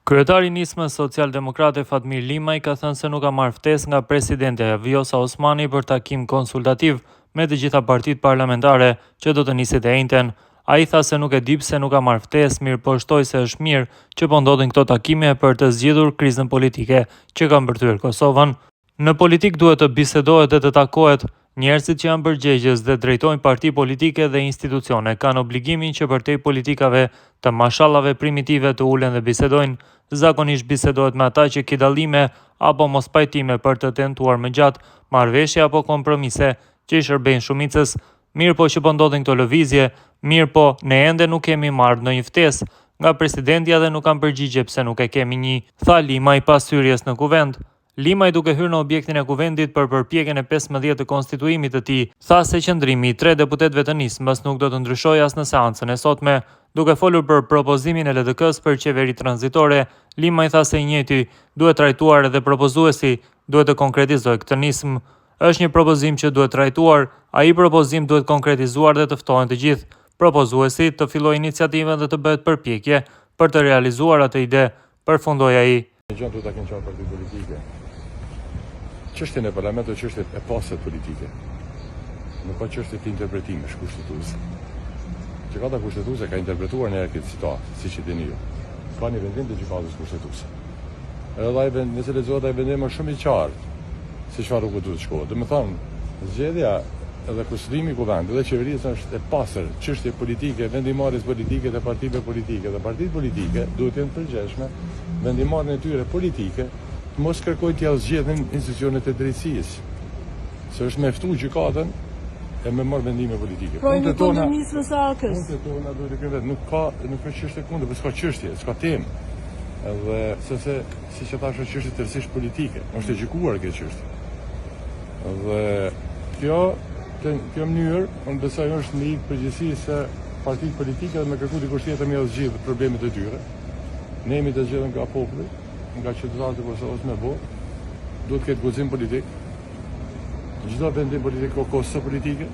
Kryetari i nismës social-demokrate Fatmir Limaj ka thënë se nuk ka marrë ftesë nga presidentja Vjosa Osmani për takim konsultativ me të gjitha partitë parlamentare që do të niset e njëjtën. Ai tha se nuk e di pse nuk ka marrë ftesë, mirë po shtoi se është mirë që po ndodhin këto takime për të zgjidhur krizën politike që ka mbërthyer Kosovën. Në politik duhet të bisedohet dhe të takohet. Njerëzit që janë përgjegjës dhe drejtojnë parti politike dhe institucione kanë obligimin që përtej politikave të mashallave primitive të ulen dhe bisedojnë. Zakonisht bisedohet me ata që ki dallime apo mos pajtime për të tentuar më gjatë marrëveshje apo kompromise që i shërbejnë shumicës. Mirë po që po ndodhin këto lëvizje, mirë po ne ende nuk kemi marrë ndonjë ftesë nga presidentja dhe nuk kam përgjigje pse nuk e kemi një, tha Limaj pas hyrjes në kuvend. Limaj duke hyrë në objektin e kuvendit për përpjekjen e 15 të konstituimit të tij, tha se qëndrimi i 3 deputetëve të nismës nuk do të ndryshojë as në seancën e sotme. Duke folur për propozimin e LDK-s për qeveri tranzitore, Limaj tha se i njëjti duhet trajtuar edhe propozuesi duhet të konkretizojë këtë nismë. Është një propozim që duhet trajtuar, ai propozim duhet konkretizuar dhe të ftohen të gjithë. Propozuesi të fillojë iniciativën dhe të bëhet përpjekje për të realizuar atë ide, përfundoi ai. Çështjen e parlamentit është çështje e pastër politike. Nuk ka çështje të interpretimesh kushtetuese. Gjykata kushtetuese ka interpretuar në këtë situatë, siç e dini ju. Ka një vendim të gjykatës kushtetuese. Edhe ai vendim, nëse lexohet ai vendim është shumë i qartë se çfarë rrugë duhet të shkohet. Domethënë, zgjedhja edhe kushtimi i kuvendit dhe qeverisë është e pastër, çështje politike, vendimarrjes politike të partive politike dhe partitë politike duhet të jenë të përgjegjshme vendimarrjen e tyre politike. Mos kërkoj t'ja zgjedhin institucionet e drejtësisë, se është me ftu gjykatën e me marrë vendime politike. Punët tona nismës së AK-s. Punët tona duhet të kenë nuk ka çështje kundër, s'ka çështje, s'ka temë. Edhe sepse siç e thash është çështje tërësisht politike, është e gjykuar kjo çështye. Dhe kjo mënyrë, unë besoj është në përgjithësi se partitë politike dhe me kërku dikush tjetër me zgjidh problemet e tyre. Ne jemi të zgjedhur nga populli, nga qytetarët e Kosovës me bo, duhet këtë guxim politik. Çdo vendim politik ka kosto politike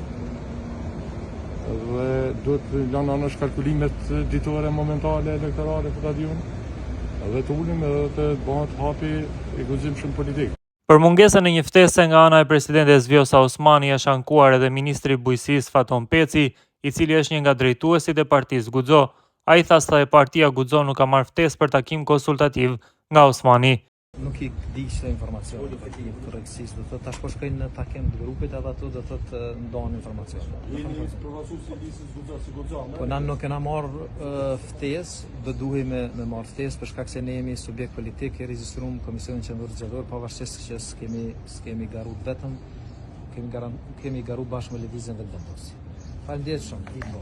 dhe duhet lënë anësh kalkulimet ditore momentale elektorale për ta diun dhe të ulim edhe të bëhet hapi i guximshëm politik. Për mungesën e një ftese nga ana e presidentes Vjosa Osmani është ankuar edhe ministri i bujqësisë Faton Peci, i cili është një nga drejtuesit e partisë Guxo. Ai tha se e partia Guxo nuk ka marrë ftesë për takim konsultativ nga Osmani. Nuk i di çfarë informacion do të korrektësisht, do të tash po shkojnë në takim të grupit edhe ato do të ndonë informacion. Jeni përfaqësuesi i listës Guxo. Po na nuk kena marrë ftesë, do duhej me marrë ftesë për shkak se ne jemi subjekt politik i regjistruar Komisionin Qendror Zgjedhor, pavarësisht që s'kemi garuar vetëm, kemi garuar bashkë me lëvizjen dhe vendosi. Faleminderit shumë.